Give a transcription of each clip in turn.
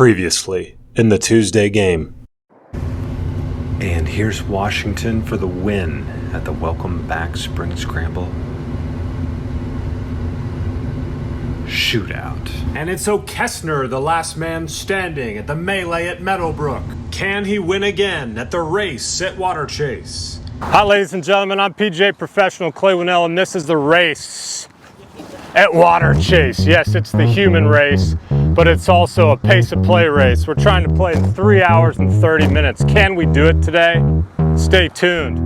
Previously in the Tuesday game. And here's Washington for the win at the Welcome Back Spring Scramble Shootout. And it's O'Kessner, the last man standing at the melee at Meadowbrook. Can he win again at the race at Waterchase? Hi ladies and gentlemen, I'm PGA professional Clay Winnell, and this is the race at Waterchase. Yes, it's the human race, but it's also a pace of play race. We're trying to play in 3 hours and 30 minutes. Can we do it today? Stay tuned.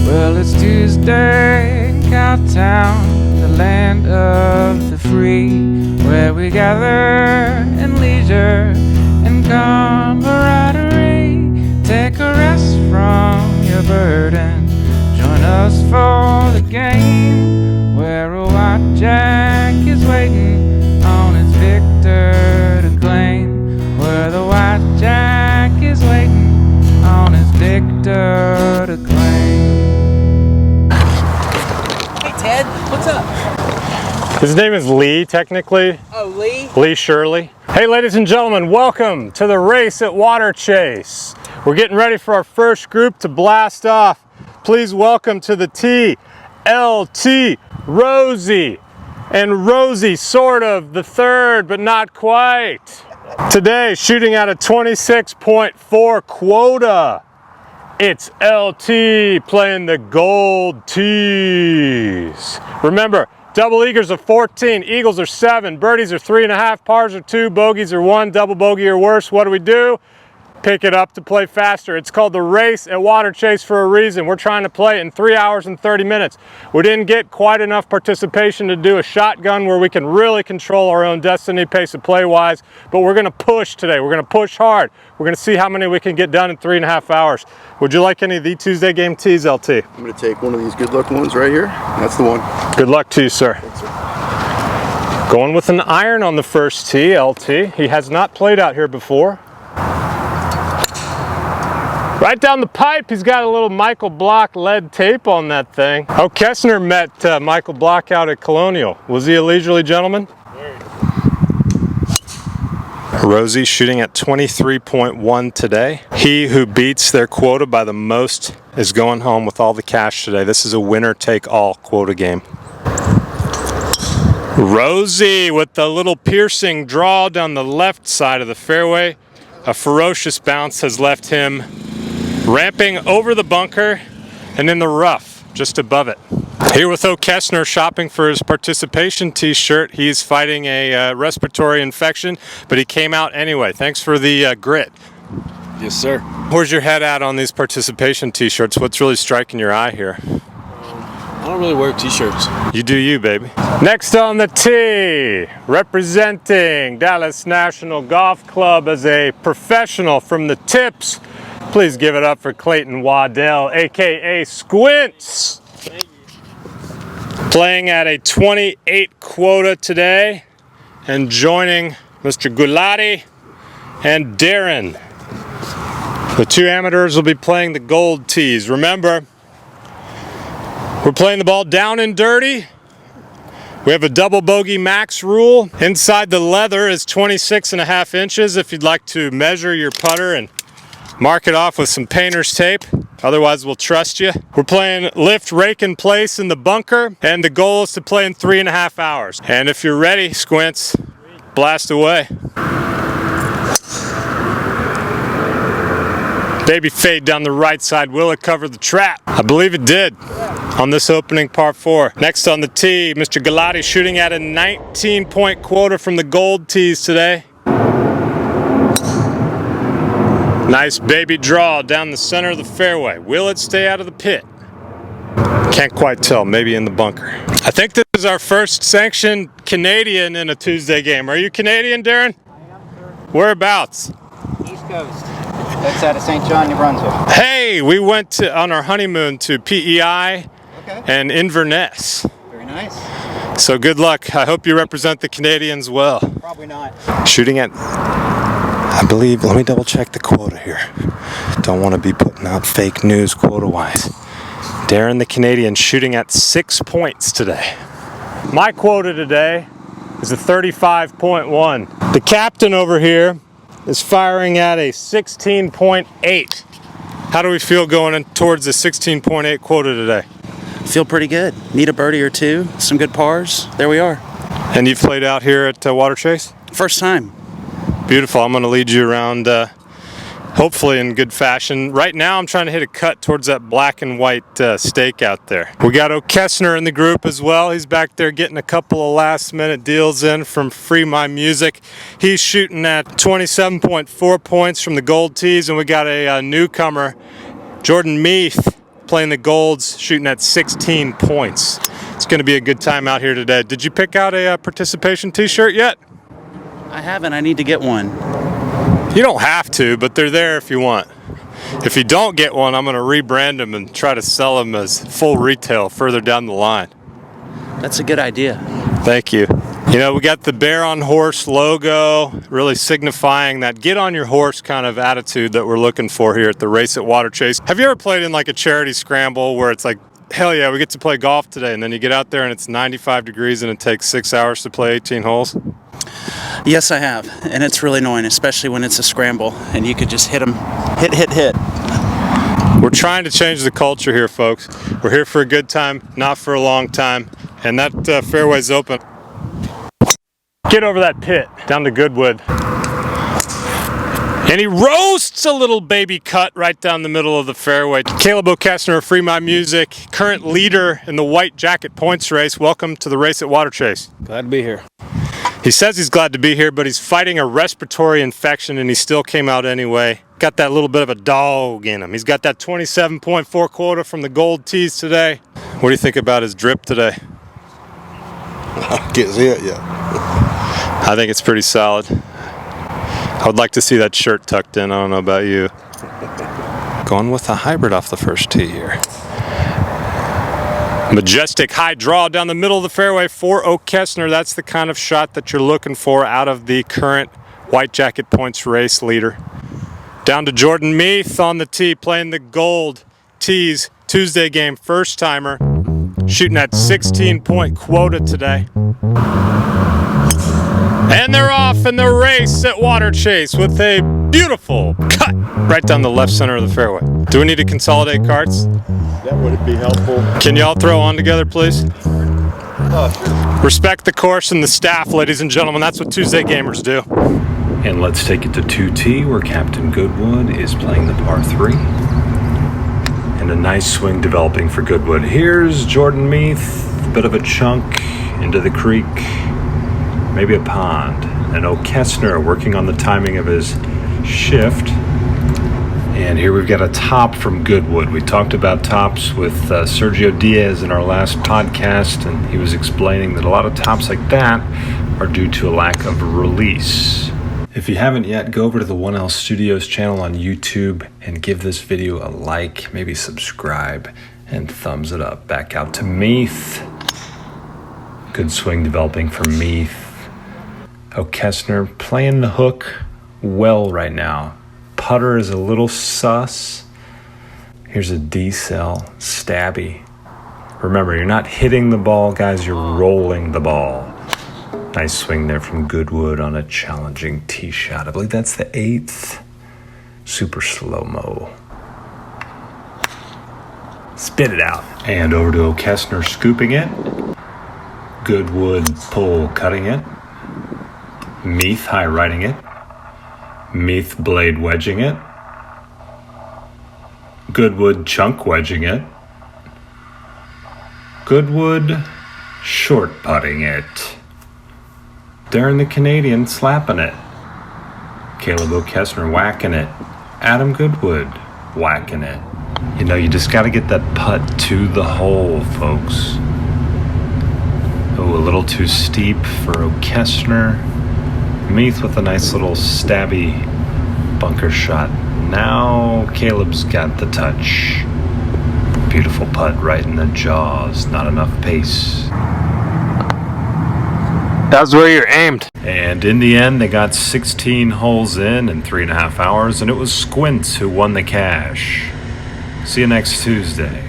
Well, it's Tuesday in Cowtown, the land of the free, where we gather in leisure and camaraderie. Take a rest from your burden, join us for the game, where a white jack is waiting on his victor to claim, where the white jack is waiting on his victor to claim. Hey Ted, what's up? His name is Lee, technically. Oh, Lee? Lee Shirley. Hey ladies and gentlemen, welcome to the race at Waterchase. We're getting ready for our first group to blast off. Please welcome to the tee, LT Rosie. And Rosie, sort of, the third, but not quite. Today, shooting at a 26.4 quota. It's LT playing the gold tees. Remember, double eagles are 14, eagles are 7, birdies are 3.5, pars are 2, bogeys are 1, double bogey or worse. What do? Pick it up to play faster. It's called the race at Waterchase for a reason. We're trying to play in 3 hours and 30 minutes. We didn't get quite enough participation to do a shotgun where we can really control our own destiny, pace of play wise, but we're gonna push today. We're gonna push hard. We're gonna see how many we can get done in 3.5 hours. Would you like any of the Tuesday game tees, LT? I'm gonna take one of these good luck ones right here. That's the one. Good luck to you, sir. Thanks, sir. Going with an iron on the first tee, LT. He has not played out here before. Right down the pipe, he's got a little Michael Block lead tape on that thing. O'Kessner met Michael Block out at Colonial. Was he a leisurely gentleman? Rosie shooting at 23.1 today. He who beats their quota by the most is going home with all the cash today. This is a winner-take-all quota game. Rosie with the little piercing draw down the left side of the fairway. A ferocious bounce has left him ramping over the bunker and in the rough just above it. Here with O'Kessner shopping for his participation t-shirt. He's fighting a respiratory infection, but he came out anyway. Thanks for the grit. Yes, sir. Where's your head at on these participation t-shirts? What's really striking your eye here? I don't really wear t-shirts. You do you, baby. Next on the tee, representing Dallas National Golf Club as a professional from the tips, please give it up for Clayton Waddell, aka Squints. Thank you. Playing at a 28 quota today and joining Mr. Gulati and Darren. The two amateurs will be playing the gold tees. Remember, we're playing the ball down and dirty. We have a double bogey max rule. Inside the leather is 26.5 inches if you'd like to measure your putter and mark it off with some painter's tape. Otherwise, we'll trust you. We're playing lift, rake, and place in the bunker, and the goal is to play in 3.5 hours. And if you're ready, Squints, blast away. Baby fade down the right side. Will it cover the trap? I believe it did on this opening par 4. Next on the tee, Mr. Galati shooting at a 19-point quota from the gold tees today. Nice baby draw down the center of the fairway. Will it stay out of the pit? Can't quite tell, maybe in the bunker. I think this is our first sanctioned Canadian in a Tuesday game. Are you Canadian, Darren? I am, sir. Whereabouts? East Coast. That's out of St. John, New Brunswick. Hey, we went on our honeymoon to PEI and Inverness. Very nice. So good luck. I hope you represent the Canadians well. Probably not. Shooting at, I believe, let me double check the quota here. Don't want to be putting out fake news quota-wise. Darren the Canadian shooting at 6 points today. My quota today is a 35.1. The captain over here is firing at a 16.8. How do we feel going in towards the 16.8 quota today? Feel pretty good. Need a birdie or two, some good pars. There we are. And you've played out here at Waterchase? First time. Beautiful. I'm going to lead you around, hopefully in good fashion. Right now, I'm trying to hit a cut towards that black and white stake out there. We got O'Kessner in the group as well. He's back there getting a couple of last-minute deals in from Free My Music. He's shooting at 27.4 points from the gold tees, and we got a newcomer, Jordan Meath, playing the golds, shooting at 16 points. It's going to be a good time out here today. Did you pick out a participation t-shirt yet? I haven't. I need to get one. You don't have to, but they're there if you want. If you don't get one, I'm going to rebrand them and try to sell them as full retail further down the line. That's a good idea. Thank you. You know, we got the Bear on Horse logo, really signifying that get on your horse kind of attitude that we're looking for here at the Race at Waterchase. Have you ever played in like a charity scramble where it's like, hell yeah, we get to play golf today, and then you get out there and it's 95 degrees and it takes 6 hours to play 18 holes? Yes, I have. And it's really annoying, especially when it's a scramble and you could just hit them. Hit. We're trying to change the culture here, folks. We're here for a good time, not for a long time. And that fairway's open. Get over that pit, down to Goodwood. And he roasts a little baby cut right down the middle of the fairway. Caleb O'Kessner of Free My Music, current leader in the white jacket points race. Welcome to the Race at Waterchase. Glad to be here. He says he's glad to be here, but he's fighting a respiratory infection and he still came out anyway. Got that little bit of a dog in him. He's got that 27.4 quota from the gold tees today. What do you think about his drip today? I can't see it yet. I think it's pretty solid. I would like to see that shirt tucked in. I don't know about you. Going with a hybrid off the first tee here. Majestic high draw down the middle of the fairway for O'Kessner. That's the kind of shot that you're looking for out of the current white jacket points race leader. Down to Jordan Meath on the tee, playing the gold tees Tuesday game, first timer, shooting at 16-point quota today. And they're off in the Race at Waterchase with a beautiful cut right down the left center of the fairway. Do we need to consolidate carts? That would be helpful. Can y'all throw on together, please? Oh, sure. Respect the course and the staff, ladies and gentlemen. That's what Tuesday gamers do. And let's take it to 2T, where Captain Goodwood is playing the par 3. And a nice swing developing for Goodwood. Here's Jordan Meath, a bit of a chunk into the creek, maybe a pond. And O'Kessner working on the timing of his shift. And here we've got a top from Goodwood. We talked about tops with Sergio Diaz in our last podcast, and he was explaining that a lot of tops like that are due to a lack of release. If you haven't yet, go over to the 1L Studios channel on YouTube and give this video a like, maybe subscribe, and thumbs it up. Back out to Meath. Good swing developing for Meath. O'Kessner playing the hook well right now. Putter is a little sus. Here's a D-cell, stabby. Remember, you're not hitting the ball, guys, you're rolling the ball. Nice swing there from Goodwood on a challenging tee shot. I believe that's the 8th. Super slow-mo. Spit it out. And over to O'Kessner scooping it. Goodwood pull cutting it. Meath high riding it. Meath blade wedging it. Goodwood chunk wedging it. Goodwood short putting it. Darren the Canadian slapping it. Caleb O'Kessner whacking it. Adam Goodwood whacking it. You know, you just got to get that putt to the hole, folks. Oh, a little too steep for O'Kessner. Meath with a nice little stabby bunker shot. Now Caleb's got the touch. Beautiful putt right in the jaws. Not enough pace. That was where you're aimed. And in the end, they got 16 holes in 3.5 hours, and it was Squints who won the cash. See you next Tuesday.